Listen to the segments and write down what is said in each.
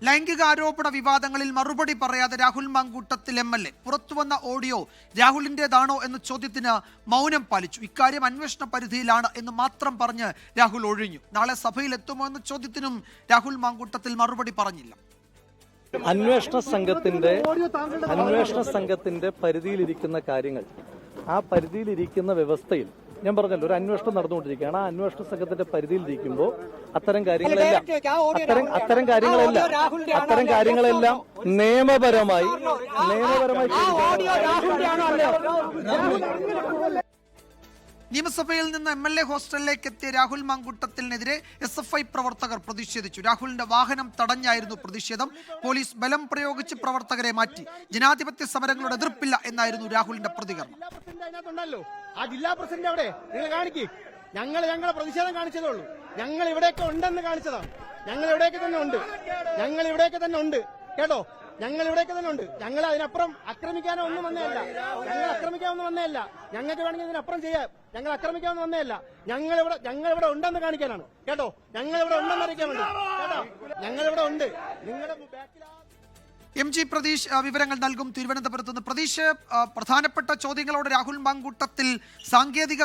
ലൈംഗികാരോപണ വിവാദങ്ങളിൽ മറുപടി പറയാതെ രാഹുൽ മാങ്കൂട്ടത്തിൽ MLA പുറത്തുവന്ന ഓഡിയോ രാഹുലിന്റേതാണോ എന്ന ചോദ്യത്തിന് മൗനം പാലിച്ചു. ഇക്കാര്യം അന്വേഷണ പരിധിയിലാണ് എന്ന് മാത്രം പറഞ്ഞ് രാഹുൽ ഒഴിഞ്ഞു. നാളെ സഭയിൽ എത്തുമോ എന്ന ചോദ്യത്തിനും രാഹുൽ മാങ്കൂട്ടത്തിൽ മറുപടി പറഞ്ഞില്ല. അന്വേഷണ സംഘത്തിന്റെ പരിധിയിലിരിക്കുന്ന കാര്യങ്ങൾ, ആ പരിധിയിലിരിക്കുന്ന വ്യവസ്ഥയിൽ ഞാൻ പറഞ്ഞല്ലോ, ഒരു അന്വേഷണം നടന്നുകൊണ്ടിരിക്കുകയാണ്. ആ അന്വേഷണ സംഘത്തിന്റെ പരിധിയിലിരിക്കുമ്പോൾ അത്തരം കാര്യങ്ങളെല്ലാം നിയമപരമായി നിയമസഭയിൽ നിന്ന് MLA ഹോസ്റ്റലിലേക്ക് എത്തിയ രാഹുൽ മാങ്കൂട്ടത്തിനെതിരെ SFI പ്രവർത്തകർ പ്രതിഷേധിച്ചു. രാഹുലിന്റെ വാഹനം തടഞ്ഞായിരുന്നു പ്രതിഷേധം. പോലീസ് ബലം പ്രയോഗിച്ച് പ്രവർത്തകരെ മാറ്റി. ജനാധിപത്യ സമരങ്ങളുടെ എതിർപ്പില്ല എന്നായിരുന്നു രാഹുലിന്റെ പ്രതികരണം. ആ ജില്ലാ പ്രസിഡന്റ് അവിടെ നിങ്ങൾ കാണിക്ക്. ഞങ്ങളെ പ്രതിഷേധം കാണിച്ചതേ ഉള്ളൂ. ഞങ്ങൾ ഇവിടെയൊക്കെ ഉണ്ടെന്ന് കാണിച്ചതാണ്. ഞങ്ങൾ ഇവിടെയൊക്കെ തന്നെ ഉണ്ട് കേട്ടോ. ഞങ്ങൾ ഇവിടെയൊക്കെ തന്നെ ഉണ്ട്. ഞങ്ങൾ അതിനപ്പുറം ആക്രമിക്കാനോ ഒന്നും വന്നതല്ല. ഞങ്ങൾക്ക് വേണമെങ്കിൽ ഇതിനപ്പുറം ചെയ്യാം. ഞങ്ങൾ ആക്രമിക്കാമെന്ന് വന്നതല്ല. ഞങ്ങളിവിടെ ഉണ്ടെന്ന് കാണിക്കാനാണ് കേട്ടോ. ഞങ്ങളിവിടെ ഉണ്ടെന്ന് അറിയിക്കാൻ വേണ്ടി കേട്ടോ. ഞങ്ങളിവിടെ ഉണ്ട്. നിങ്ങളുടെ ബാക്കിൽ MG പ്രതീഷ് വിവരങ്ങൾ നൽകും. തിരുവനന്തപുരത്ത് നിന്ന് പ്രതീഷ്, പ്രധാനപ്പെട്ട ചോദ്യങ്ങളോട് രാഹുൽ മാങ്കൂട്ടത്തിൽ സാങ്കേതിക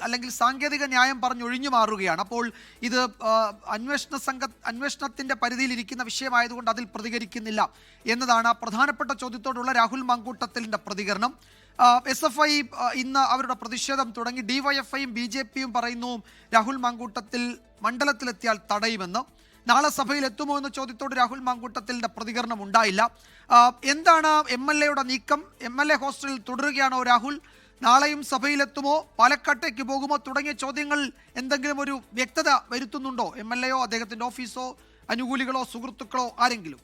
അല്ലെങ്കിൽ സാങ്കേതിക ന്യായം പറഞ്ഞൊഴിഞ്ഞു മാറുകയാണ്. അപ്പോൾ ഇത് അന്വേഷണത്തിന്റെ പരിധിയിലിരിക്കുന്ന വിഷയമായതുകൊണ്ട് അതിൽ പ്രതികരിക്കുന്നില്ല എന്നതാണ് പ്രധാനപ്പെട്ട ചോദ്യത്തോടുള്ള രാഹുൽ മാങ്കൂട്ടത്തിലിന്റെ പ്രതികരണം. SFI ഇന്ന് അവരുടെ പ്രതിഷേധം തുടങ്ങി. DYFIയും BJPയും പറയുന്നു രാഹുൽ മാങ്കൂട്ടത്തിൽ മണ്ഡലത്തിലെത്തിയാൽ തടയുമെന്ന്. നാളെ സഭയിൽ എത്തുമോ എന്ന ചോദ്യത്തോട് രാഹുൽ മാങ്കൂട്ടത്തിലിന്റെ പ്രതികരണം ഉണ്ടായില്ല. എന്താണ് MLAയുടെ നീക്കം? MLA ഹോസ്റ്റലിൽ തുടരുകയാണോ രാഹുൽ? നാളെയും സഭയിലെത്തുമോ? പാലക്കാട്ടേക്ക് പോകുമോ? തുടങ്ങിയ ചോദ്യങ്ങൾ എന്തെങ്കിലും ഒരു വ്യക്തത വരുത്തുന്നുണ്ടോ MLAയോ അദ്ദേഹത്തിന്റെ ഓഫീസോ അനുകൂലികളോ സുഹൃത്തുക്കളോ ആരെങ്കിലും?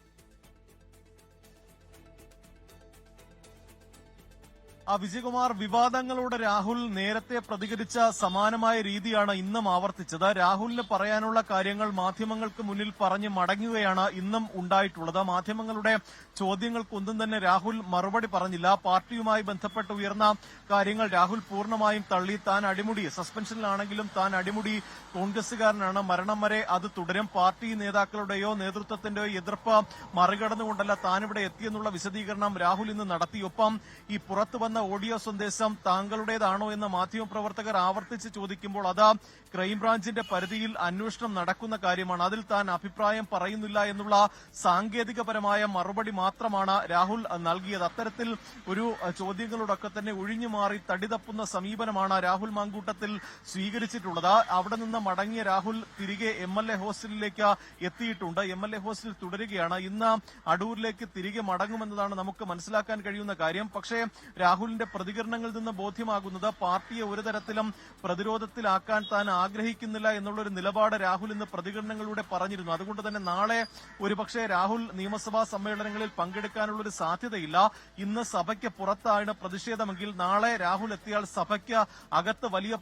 വിജയകുമാർ, വിവാദങ്ങളോട് രാഹുൽ നേരത്തെ പ്രതികരിച്ച സമാനമായ രീതിയാണ് ഇന്നും ആവർത്തിച്ചത്. രാഹുലിന് പറയാനുള്ള കാര്യങ്ങൾ മാധ്യമങ്ങൾക്ക് മുന്നിൽ പറഞ്ഞ് മടങ്ങുകയാണ് ഇന്നും ഉണ്ടായിട്ടുള്ളത്. മാധ്യമങ്ങളുടെ ചോദ്യങ്ങൾക്കൊന്നും തന്നെ രാഹുൽ മറുപടി പറഞ്ഞില്ല. പാർട്ടിയുമായി ബന്ധപ്പെട്ട് ഉയർന്ന കാര്യങ്ങൾ രാഹുൽ പൂർണ്ണമായും തള്ളി. താൻ അടിമുടി സസ്പെൻഷനിലാണെങ്കിലും താൻ അടിമുടി കോൺഗ്രസുകാരനാണ്, മരണം വരെ അത് തുടരും. പാർട്ടി നേതാക്കളുടെയോ നേതൃത്വത്തിന്റെയോ എതിർപ്പ് മറികടന്നുകൊണ്ടല്ല താനിവിടെ എത്തിയെന്നുള്ള വിശദീകരണം രാഹുൽ ഇന്ന് നടത്തി. ഒപ്പം ഈ പുറത്തു വന്ന ഓഡിയോ സന്ദേശം താങ്കളുടേതാണോ എന്ന് മാധ്യമപ്രവർത്തകർ ആവർത്തിച്ച് ചോദിക്കുമ്പോൾ അത് ക്രൈംബ്രാഞ്ചിന്റെ പരിധിയിൽ അന്വേഷണം നടക്കുന്ന കാര്യമാണ്, അതിൽ താൻ അഭിപ്രായം പറയുന്നില്ല എന്നുള്ള സാങ്കേതികപരമായ മറുപടി മാത്രമാണ് രാഹുൽ നൽകിയത്. അത്തരത്തിൽ ഒരു ചോദ്യങ്ങളോടൊക്കെ തന്നെ ഒഴിഞ്ഞു മാറി തടിതപ്പുന്ന സമീപനമാണ് രാഹുൽ മാങ്കൂട്ടത്തിൽ സ്വീകരിച്ചിട്ടുള്ളത്. അവിടെ നിന്ന് മടങ്ങിയ രാഹുൽ തിരികെ MLA ഹോസ്റ്റലിലേക്ക് എത്തിയിട്ടുണ്ട്. MLA ഹോസ്റ്റലിൽ തുടരുകയാണ്. ഇന്ന് അടൂരിലേക്ക് തിരികെ മടങ്ങുമെന്നതാണ് നമുക്ക് മനസ്സിലാക്കാൻ കഴിയുന്ന കാര്യം. പക്ഷേ രാഹുലിന്റെ പ്രതികരണങ്ങളിൽ നിന്ന് ബോധ്യമാകുന്നത് പാർട്ടിയെ ഒരു തരത്തിലും പ്രതിരോധത്തിലാക്കാൻ താൻ ആഗ്രഹിക്കുന്നില്ല എന്നുള്ളൊരു നിലപാട് രാഹുൽ ഇന്ന് പ്രതികരണങ്ങളിലൂടെ പറഞ്ഞിരുന്നു. അതുകൊണ്ട് തന്നെ നാളെ ഒരുപക്ഷെ രാഹുൽ നിയമസഭാ സമ്മേളനങ്ങളിൽ പങ്കെടുക്കാനുള്ളൊരു സാധ്യതയില്ല. ഇന്ന് സഭയ്ക്ക് പുറത്താണ് പ്രതിഷേധമെങ്കിൽ നാളെ രാഹുൽ എത്തിയാൽ സഭയ്ക്ക് അകത്ത് വലിയ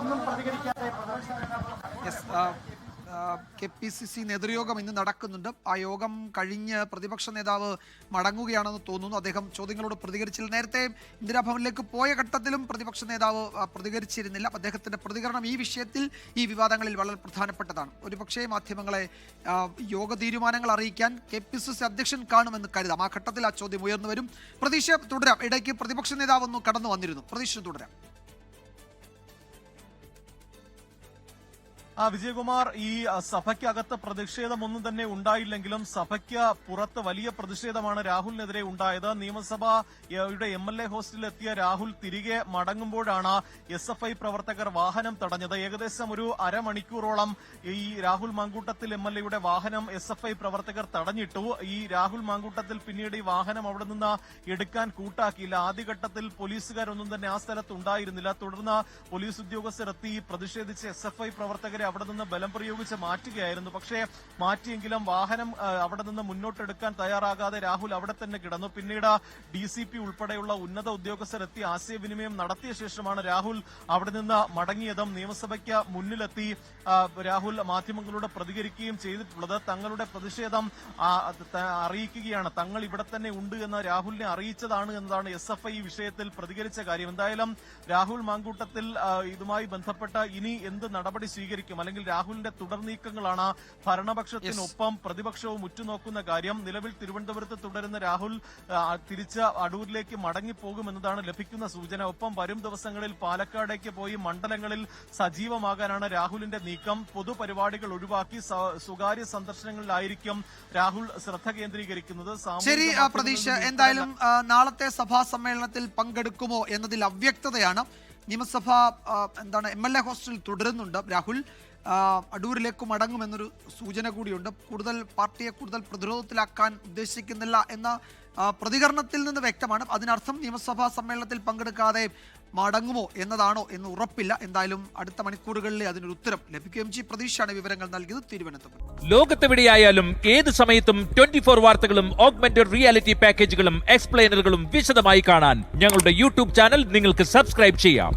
ഒന്നും പ്രതികരിക്കാതെ KPCC നേതൃയോഗം ഇന്ന് നടക്കുന്നുണ്ട്. ആ യോഗം കഴിഞ്ഞ് പ്രതിപക്ഷ നേതാവ് മടങ്ങുകയാണെന്ന് തോന്നുന്നു. അദ്ദേഹം ചോദ്യങ്ങളോട് പ്രതികരിച്ചില്ല. നേരത്തെ ഇന്ദിരാഭവനിലേക്ക് പോയ ഘട്ടത്തിലും പ്രതിപക്ഷ നേതാവ് പ്രതികരിച്ചിരുന്നില്ല. അദ്ദേഹത്തിന്റെ പ്രതികരണം ഈ വിഷയത്തിൽ, ഈ വിവാദങ്ങളിൽ വളരെ പ്രധാനപ്പെട്ടതാണ്. ഒരുപക്ഷേ മാധ്യമങ്ങളെ യോഗ തീരുമാനങ്ങൾ അറിയിക്കാൻ KPCC അധ്യക്ഷൻ കാണുമെന്ന് കരുതാം. ആ ഘട്ടത്തിൽ ആ ചോദ്യം ഉയർന്നു വരും. പ്രതീക്ഷ തുടരാം. ഇടയ്ക്ക് പ്രതിപക്ഷ നേതാവ് ഒന്ന് കടന്നു വന്നിരുന്നു. പ്രതീക്ഷ തുടരാം. വിജയകുമാർ, ഈ സഭയ്ക്കകത്ത് പ്രതിഷേധമൊന്നും തന്നെ ഉണ്ടായില്ലെങ്കിലും സഭയ്ക്ക് പുറത്ത് വലിയ പ്രതിഷേധമാണ് രാഹുലിനെതിരെ ഉണ്ടായത്. നിയമസഭയുടെ MLA ഹോസ്റ്റലിലെത്തിയ രാഹുൽ തിരികെ മടങ്ങുമ്പോഴാണ് SFI പ്രവർത്തകർ വാഹനം തടഞ്ഞത്. ഏകദേശം ഒരു അരമണിക്കൂറോളം ഈ രാഹുൽ മാങ്കൂട്ടത്തിൽ MLAയുടെ വാഹനം SFI പ്രവർത്തകർ തടഞ്ഞിട്ടു. ഈ രാഹുൽ മാങ്കൂട്ടത്തിൽ പിന്നീട് ഈ വാഹനം അവിടെ നിന്ന് എടുക്കാൻ കൂട്ടാക്കിയില്ല. ആദ്യഘട്ടത്തിൽ പോലീസുകാരൊന്നും തന്നെ ആ സ്ഥലത്ത് ഉണ്ടായിരുന്നില്ല. തുടർന്ന് പോലീസ് ഉദ്യോഗസ്ഥരെത്തി പ്രതിഷേധിച്ച് SFI പ്രവർത്തകരെ പ്രവർത്തകരെ അവിടെ നിന്ന് ബലം പ്രയോഗിച്ച് മാറ്റുകയായിരുന്നു. പക്ഷേ മാറ്റിയെങ്കിലും വാഹനം അവിടെ നിന്ന് മുന്നോട്ടെടുക്കാൻ തയ്യാറാകാതെ രാഹുൽ അവിടെ തന്നെ കിടന്നു. പിന്നീട് DCP ഉൾപ്പെടെയുള്ള ഉന്നത ഉദ്യോഗസ്ഥരെത്തി ആശയവിനിമയം നടത്തിയ ശേഷമാണ് രാഹുൽ അവിടെ നിന്ന് മടങ്ങിയതും നിയമസഭയ്ക്ക് മുന്നിലെത്തി രാഹുൽ മാധ്യമങ്ങളോട് പ്രതികരിക്കുകയും ചെയ്തിട്ടുള്ളത്. തങ്ങളുടെ പ്രതിഷേധം അറിയിക്കുകയാണ്, തങ്ങൾ ഇവിടെ തന്നെ ഉണ്ട് എന്ന് രാഹുലിനെ അറിയിച്ചതാണ് എന്നതാണ് SFI ഈ വിഷയത്തിൽ പ്രതികരിച്ച കാര്യം. എന്തായാലും രാഹുൽ മാങ്കൂട്ടത്തിൽ ഇതുമായി ബന്ധപ്പെട്ട ഇനി എന്ത് നടപടി സ്വീകരിക്കും, അല്ലെങ്കിൽ രാഹുലിന്റെ തുടർ നീക്കങ്ങളാണ് ഭരണപക്ഷത്തിനൊപ്പം പ്രതിപക്ഷവും ഉറ്റുനോക്കുന്ന കാര്യം. നിലവിൽ തിരുവനന്തപുരത്ത് തുടരുന്ന രാഹുൽ തിരിച്ച് അടൂരിലേക്ക് മടങ്ങിപ്പോകുമെന്നതാണ് ലഭിക്കുന്ന സൂചന. ഒപ്പം വരും ദിവസങ്ങളിൽ പാലക്കാടേക്ക് പോയി മണ്ഡലങ്ങളിൽ സജീവമാകാനാണ് രാഹുലിന്റെ നീക്കം. പൊതുപരിപാടികൾ ഒഴിവാക്കി സ്വകാര്യ സന്ദർശനങ്ങളിലായിരിക്കും രാഹുൽ ശ്രദ്ധ കേന്ദ്രീകരിക്കുന്നത്. ശരി പ്രതീക്ഷ, എന്തായാലും നാളത്തെ സഭാ സമ്മേളനത്തിൽ പങ്കെടുക്കുമോ എന്നതിൽ അവ്യക്തതയാണ്. നിയമസഭ MLA ഹോസ്റ്റലിൽ തുടരുന്നുണ്ട് രാഹുൽ. അടൂരിലേക്ക് മടങ്ങുമെന്നൊരു സൂചന കൂടിയുണ്ട്. പാർട്ടിയെ കൂടുതൽ പ്രതിരോധത്തിലാക്കാൻ ഉദ്ദേശിക്കുന്നില്ല എന്ന പ്രതികരണത്തിൽ നിന്ന് വ്യക്തമാണ്. അതിനർത്ഥം നിയമസഭാ സമ്മേളനത്തിൽ പങ്കെടുക്കാതെ മടങ്ങുമോ എന്നതാണോ എന്ന് ഉറപ്പില്ല. എന്തായാലും അടുത്ത മണിക്കൂറുകളിൽ അതിനൊരു ഉത്തരം ലഭിക്കും. പ്രതീക്ഷയാണ് വിവരങ്ങൾ നൽകിയത് തിരുവനന്തപുരം. ലോകത്തെവിടെയായാലും ഏത് സമയത്തും 24 വാർത്തകളും ഓഗ്മെന്റഡ് റിയാലിറ്റി പാക്കേജുകളും എക്സ്പ്ലെയിനറുകളും വിശദമായി കാണാൻ ഞങ്ങളുടെ YouTube ചാനൽ നിങ്ങൾക്ക് സബ്സ്ക്രൈബ് ചെയ്യാം.